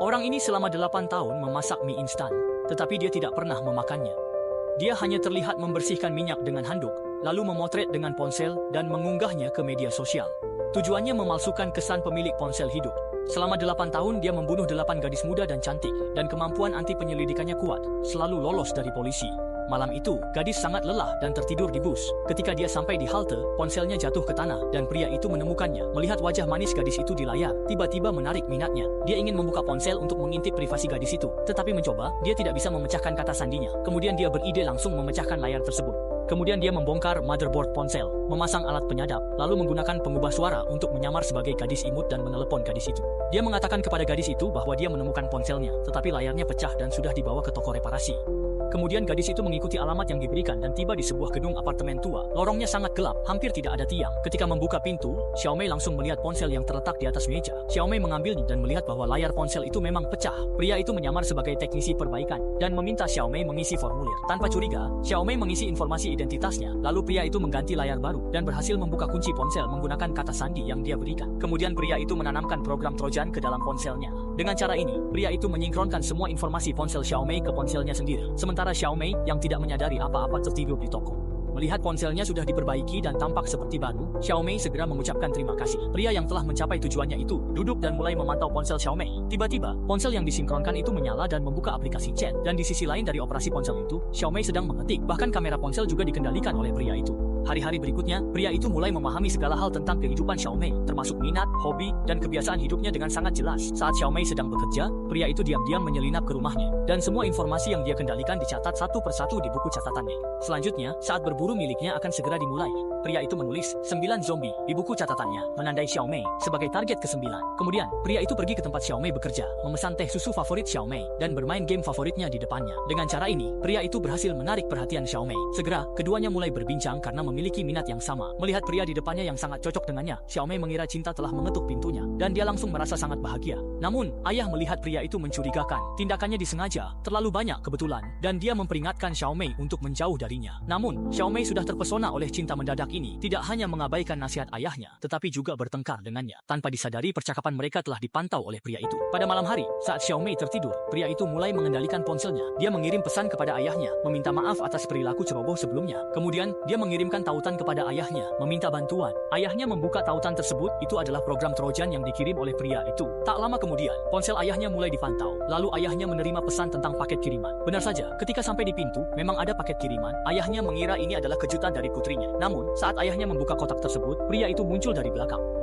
Orang ini selama 8 tahun memasak mie instan, tetapi dia tidak pernah memakannya. Dia hanya terlihat membersihkan minyak dengan handuk, lalu memotret dengan ponsel dan mengunggahnya ke media sosial. Tujuannya memalsukan kesan pemilik ponsel hidup. Selama 8 tahun dia membunuh 8 gadis muda dan cantik, dan kemampuan anti penyelidikannya kuat, selalu lolos dari polisi. Malam itu, gadis sangat lelah dan tertidur di bus. Ketika dia sampai di halte, ponselnya jatuh ke tanah dan pria itu menemukannya. Melihat wajah manis gadis itu di layar, tiba-tiba menarik minatnya. Dia ingin membuka ponsel untuk mengintip privasi gadis itu, tetapi mencoba, dia tidak bisa memecahkan kata sandinya. Kemudian dia beride langsung memecahkan layar tersebut. Kemudian dia membongkar motherboard ponsel, memasang alat penyadap, lalu menggunakan pengubah suara untuk menyamar sebagai gadis imut dan menelepon gadis itu. Dia mengatakan kepada gadis itu bahwa dia menemukan ponselnya, tetapi layarnya pecah dan sudah dibawa ke toko reparasi. Kemudian gadis itu mengikuti alamat yang diberikan dan tiba di sebuah gedung apartemen tua. Lorongnya sangat gelap, hampir tidak ada tiang. Ketika membuka pintu, Xiaomei langsung melihat ponsel yang terletak di atas meja. Xiaomei mengambilnya dan melihat bahwa layar ponsel itu memang pecah. Pria itu menyamar sebagai teknisi perbaikan dan meminta Xiaomei mengisi formulir. Tanpa curiga, Xiaomei mengisi informasi identitasnya. Lalu pria itu mengganti layar baru dan berhasil membuka kunci ponsel menggunakan kata sandi yang dia berikan. Kemudian pria itu menanamkan program Trojan ke dalam ponselnya. Dengan cara ini, pria itu menyingkronkan semua informasi ponsel Xiaomei ke ponselnya sendiri. Sementara Xiaomei yang tidak menyadari apa-apa tertidur di toko. Melihat ponselnya sudah diperbaiki dan tampak seperti baru, Xiaomei segera mengucapkan terima kasih. Pria yang telah mencapai tujuannya itu duduk dan mulai memantau ponsel Xiaomei. Tiba-tiba, ponsel yang disinkronkan itu menyala dan membuka aplikasi chat. Dan di sisi lain dari operasi ponsel itu, Xiaomei sedang mengetik. Bahkan kamera ponsel juga dikendalikan oleh pria itu. Hari-hari berikutnya, pria itu mulai memahami segala hal tentang kehidupan Xiaomei, termasuk minat, hobi, dan kebiasaan hidupnya dengan sangat jelas. Saat Xiaomei sedang bekerja, pria itu diam-diam menyelinap ke rumahnya, dan semua informasi yang dia kendalikan dicatat satu persatu di buku catatannya. Selanjutnya, saat berburu miliknya akan segera dimulai, pria itu menulis 9 zombie di buku catatannya, menandai Xiaomei sebagai target ke-9. Kemudian, pria itu pergi ke tempat Xiaomei bekerja, memesan teh susu favorit Xiaomei, dan bermain game favoritnya di depannya. Dengan cara ini, pria itu berhasil menarik perhatian Xiaomei. Segera, keduanya mulai berbincang karena memiliki minat yang sama. Melihat pria di depannya yang sangat cocok dengannya, Xiaomei mengira cinta telah mengetuk pintunya, dan dia langsung merasa sangat bahagia. Namun, ayah melihat pria itu mencurigakan. Tindakannya disengaja, terlalu banyak kebetulan, dan dia memperingatkan Xiaomei untuk menjauh darinya. Namun, Xiaomei sudah terpesona oleh cinta mendadak ini, tidak hanya mengabaikan nasihat ayahnya, tetapi juga bertengkar dengannya. Tanpa disadari, percakapan mereka telah dipantau oleh pria itu. Pada malam hari, saat Xiaomei tertidur, pria itu mulai mengendalikan ponselnya. Dia mengirim pesan kepada ayahnya, meminta maaf atas perilaku ceroboh sebelumnya. Kemudian, dia mengirimkan tautan kepada ayahnya, meminta bantuan. Ayahnya membuka tautan tersebut, itu adalah program Trojan yang dikirim oleh pria itu. Tak lama kemudian, ponsel ayahnya mulai dipantau. Lalu ayahnya menerima pesan tentang paket kiriman. Benar saja, ketika sampai di pintu, memang ada paket kiriman. Ayahnya mengira ini adalah kejutan dari putrinya. Namun, saat ayahnya membuka kotak tersebut, pria itu muncul dari belakang.